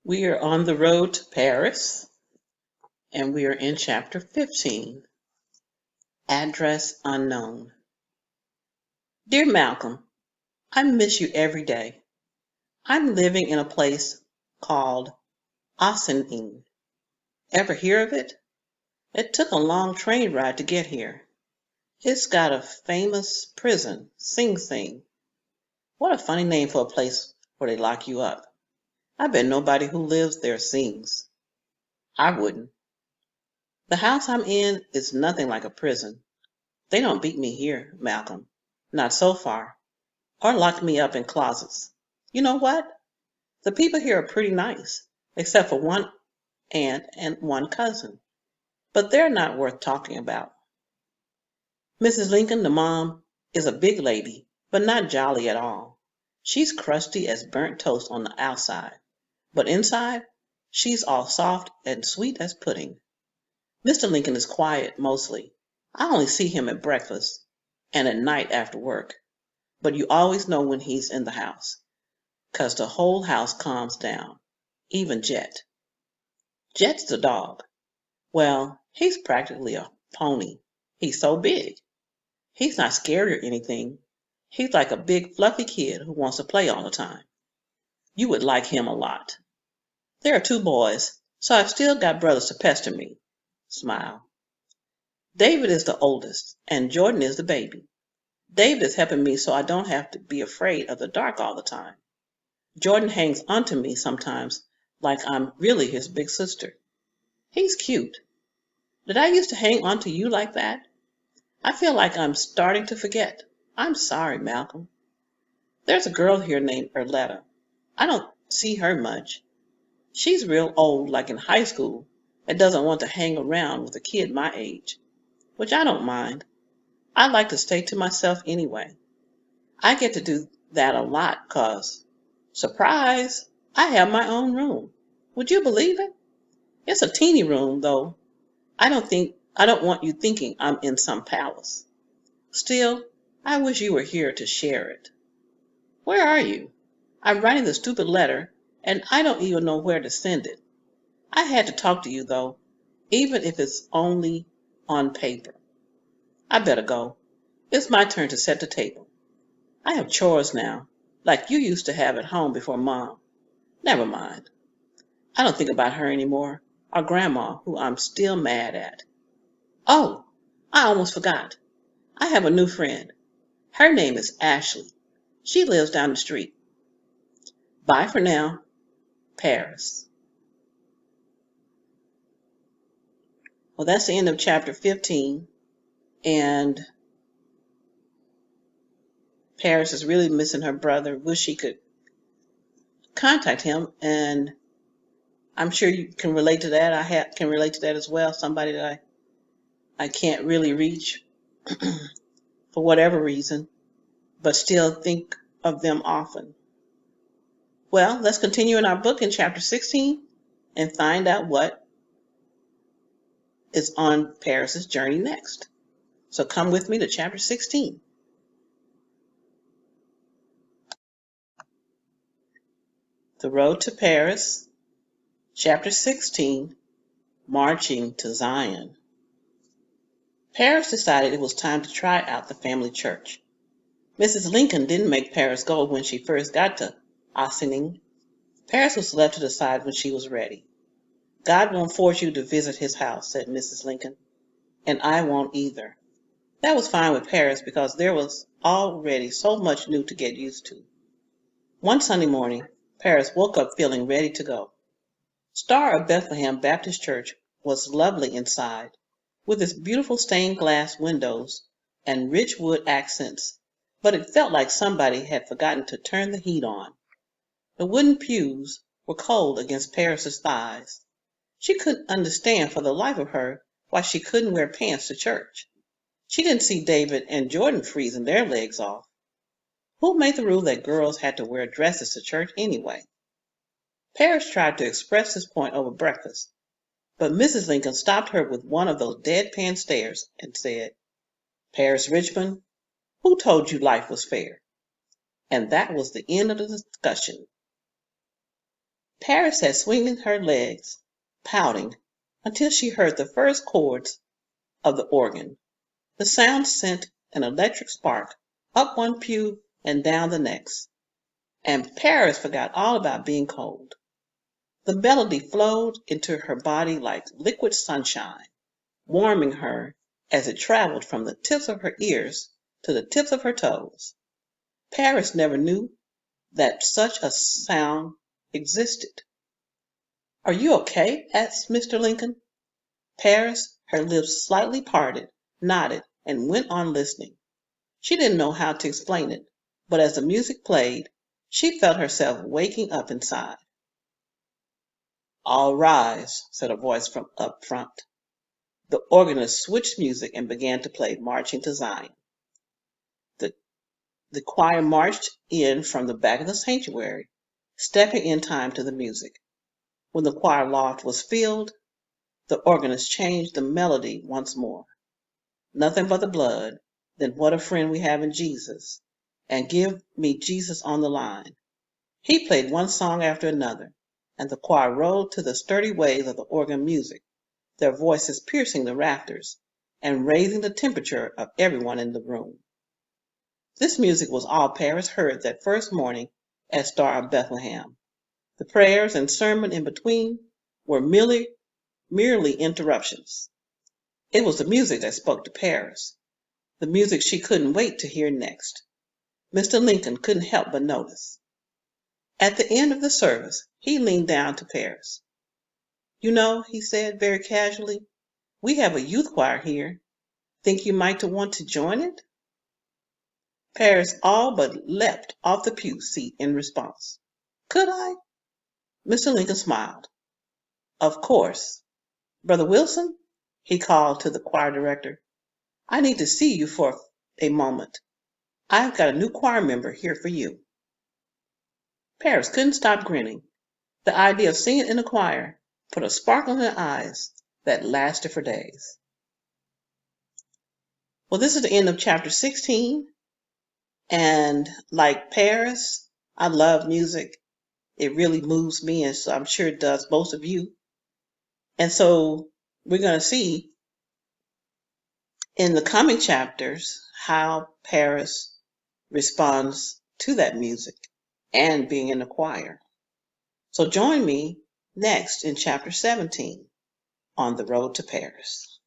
We are on the road to Paris, and we are in chapter 15, Address Unknown. Dear Malcolm, I miss you every day. I'm living in a place called Ossining. Ever hear of it? It took a long train ride to get here. It's got a famous prison, Sing Sing. What a funny name for a place where they lock you up. I bet nobody who lives there sings. I wouldn't. The house I'm in is nothing like a prison. They don't beat me here, Malcolm. Not so far. Or lock me up in closets. You know what? The people here are pretty nice, except for one aunt and one cousin. But they're not worth talking about. Mrs. Lincoln, the mom, is a big lady, but not jolly at all. She's crusty as burnt toast on the outside, but inside, she's all soft and sweet as pudding. Mr. Lincoln is quiet mostly. I only see him at breakfast and at night after work, but you always know when he's in the house, 'cause the whole house calms down, even Jet. Jet's the dog. Well, he's practically a pony. He's so big. He's not scary or anything. He's like a big fluffy kid who wants to play all the time. You would like him a lot. There are two boys, so I've still got brothers to pester me. Smile. David is the oldest, and Jordan is the baby. David is helping me so I don't have to be afraid of the dark all the time. Jordan hangs onto me sometimes like I'm really his big sister. He's cute. Did I used to hang onto you like that? I feel like I'm starting to forget. I'm sorry, Malcolm. There's a girl here named Erletta. I don't see her much. She's real old, like in high school, and doesn't want to hang around with a kid my age, which I don't mind. I like to stay to myself anyway. I get to do that a lot 'cause, surprise, I have my own room. Would you believe it? It's a teeny room, though. I don't want you thinking I'm in some palace. Still, I wish you were here to share it. Where are you? I'm writing the stupid letter, and I don't even know where to send it. I had to talk to you, though, even if it's only on paper. I better go. It's my turn to set the table. I have chores now, like you used to have at home before Mom. Never mind. I don't think about her anymore, or Grandma, who I'm still mad at. Oh, I almost forgot. I have a new friend. Her name is Ashley. She lives down the street. Bye for now. Paris. Well, that's the end of chapter 15, and Paris is really missing her brother. Wish she could contact him, and I'm sure you can relate to that. Can relate to that as well. Somebody that I can't really reach for whatever reason, but still think of them often. Well, let's continue in our book in chapter 16 and find out what is on Paris's journey next. So come with me to chapter 16. The Road to Paris, chapter 16, Marching to Zion. Paris decided it was time to try out the family church. Mrs. Lincoln didn't make Paris go when she first got to Ossining. Paris was left to decide when she was ready. God won't force you to visit his house, said Mrs. Lincoln, and I won't either. That was fine with Paris because there was already so much new to get used to. One Sunday morning, Paris woke up feeling ready to go. Star of Bethlehem Baptist Church was lovely inside, with its beautiful stained glass windows and rich wood accents, but it felt like somebody had forgotten to turn the heat on. The wooden pews were cold against Paris's thighs. She couldn't understand for the life of her why she couldn't wear pants to church. She didn't see David and Jordan freezing their legs off. Who made the rule that girls had to wear dresses to church anyway? Paris tried to express this point over breakfast, but Mrs. Lincoln stopped her with one of those deadpan stares and said, Paris Richmond, who told you life was fair? And that was the end of the discussion. Paris sat swinging her legs, pouting, until she heard the first chords of the organ. The sound sent an electric spark up one pew and down the next, and Paris forgot all about being cold. The melody flowed into her body like liquid sunshine, warming her as it traveled from the tips of her ears to the tips of her toes. Paris never knew that such a sound existed. "Are you okay?" asked Mr. Lincoln. Paris, her lips slightly parted, nodded, and went on listening. She didn't know how to explain it, but as the music played, she felt herself waking up inside. "All rise," said a voice from up front. The organist switched music and began to play "Marching to Zion." The, the choir marched in from the back of the sanctuary, stepping in time to the music. When the choir loft was filled, the organist changed the melody once more. "Nothing but the blood, then what a friend we have in Jesus, and give me Jesus on the line." He played one song after another, and the choir rolled to the sturdy waves of the organ music, their voices piercing the rafters and raising the temperature of everyone in the room. This music was all Paris heard that first morning at Star of Bethlehem. The prayers and sermon in between were merely interruptions. It was the music that spoke to Paris, the music she couldn't wait to hear next. Mr. Lincoln couldn't help but notice. At the end of the service, he leaned down to Paris. "You know," he said very casually, "we have a youth choir here. Think you might want to join it?" Paris all but leapt off the pew seat in response. "Could I?" Mr. Lincoln smiled. "Of course. Brother Wilson," he called to the choir director, "I need to see you for a moment. I've got a new choir member here for you." Paris couldn't stop grinning. The idea of singing in a choir put a sparkle in her eyes that lasted for days. Well, this is the end of chapter 16. And like Paris, I love music. It really moves me, and so I'm sure it does most of you. And so we're going to see in the coming chapters how Paris responds to that music and being in the choir. So join me next in chapter 17 on the road to Paris.